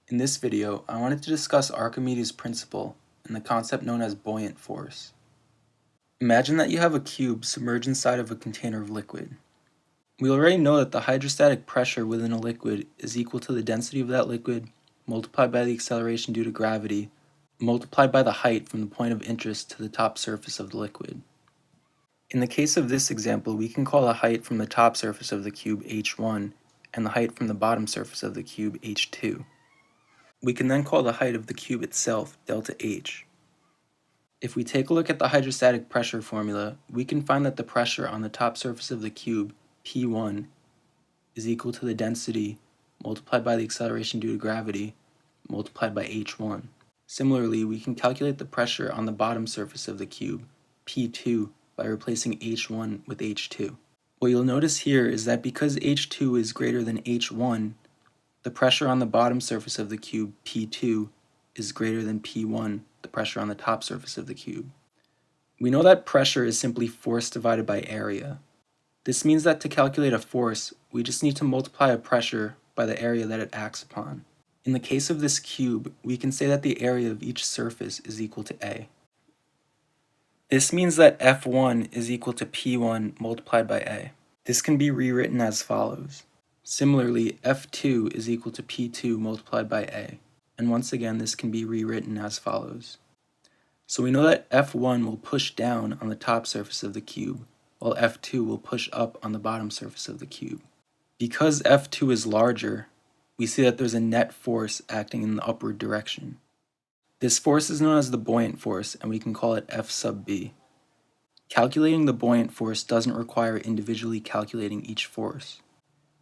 In this video, I wanted to discuss Archimedes' principle and the concept known as buoyant force. Imagine that you have a cube submerged inside of a container of liquid. We already know that the hydrostatic pressure within a liquid is equal to the density of that liquid multiplied by the acceleration due to gravity multiplied by the height from the point of interest to the top surface of the liquid. In the case of this example, we can call the height from the top surface of the cube h1 and the height from the bottom surface of the cube h2. We can then call the height of the cube itself delta H. If we take a look at the hydrostatic pressure formula, we can find that the pressure on the top surface of the cube, P1, is equal to the density multiplied by the acceleration due to gravity multiplied by H1. Similarly, we can calculate the pressure on the bottom surface of the cube, P2, by replacing H1 with H2. What you'll notice here is that because H2 is greater than H1, the pressure on the bottom surface of the cube, P2, is greater than P1, the pressure on the top surface of the cube. We know that pressure is simply force divided by area. This means that to calculate a force, we just need to multiply a pressure by the area that it acts upon. In the case of this cube, we can say that the area of each surface is equal to A. This means that F1 is equal to P1 multiplied by A. This can be rewritten as follows. Similarly, F2 is equal to P2 multiplied by A, and once again this can be rewritten as follows. So we know that F1 will push down on the top surface of the cube, while F2 will push up on the bottom surface of the cube. Because F2 is larger, we see that there's a net force acting in the upward direction. This force is known as the buoyant force, and we can call it F sub b. Calculating the buoyant force doesn't require individually calculating each force.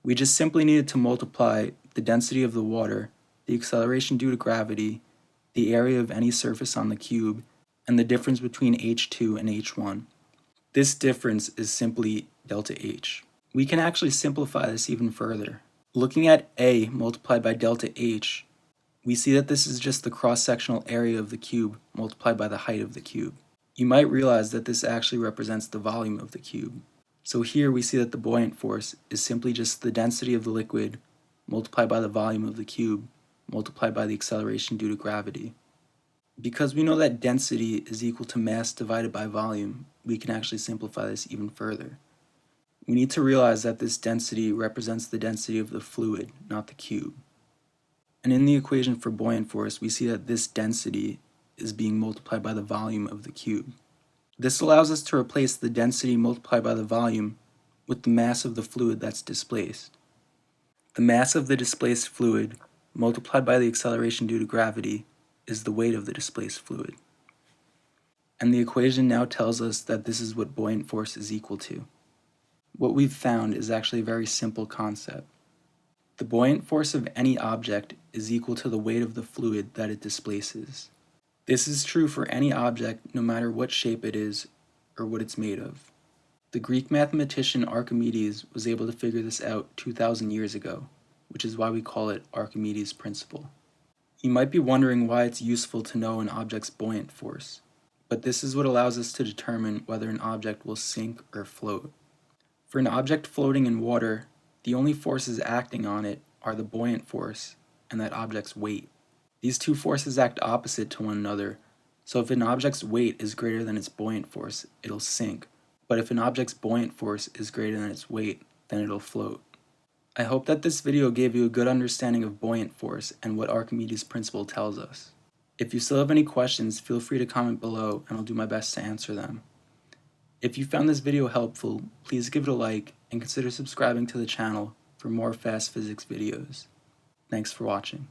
We just simply needed to multiply the density of the water, the acceleration due to gravity, the area of any surface on the cube, and the difference between H2 and H1. This difference is simply delta H. We can actually simplify this even further. Looking at A multiplied by delta H, we see that this is just the cross-sectional area of the cube multiplied by the height of the cube. You might realize that this actually represents the volume of the cube. So here we see that the buoyant force is simply just the density of the liquid multiplied by the volume of the cube multiplied by the acceleration due to gravity. Because we know that density is equal to mass divided by volume, we can actually simplify this even further. We need to realize that this density represents the density of the fluid, not the cube. And in the equation for buoyant force, we see that this density is being multiplied by the volume of the cube. This allows us to replace the density multiplied by the volume with the mass of the fluid that's displaced. The mass of the displaced fluid multiplied by the acceleration due to gravity is the weight of the displaced fluid. And the equation now tells us that this is what buoyant force is equal to. What we've found is actually a very simple concept. The buoyant force of any object is equal to the weight of the fluid that it displaces. This is true for any object, no matter what shape it is or what it's made of. The Greek mathematician Archimedes was able to figure this out 2,000 years ago, which is why we call it Archimedes' Principle. You might be wondering why it's useful to know an object's buoyant force, but this is what allows us to determine whether an object will sink or float. For an object floating in water, the only forces acting on it are the buoyant force and that object's weight. These two forces act opposite to one another, so if an object's weight is greater than its buoyant force, it'll sink. But if an object's buoyant force is greater than its weight, then it'll float. I hope that this video gave you a good understanding of buoyant force and what Archimedes' principle tells us. If you still have any questions, feel free to comment below and I'll do my best to answer them. If you found this video helpful, please give it a like and consider subscribing to the channel for more fast physics videos. Thanks for watching.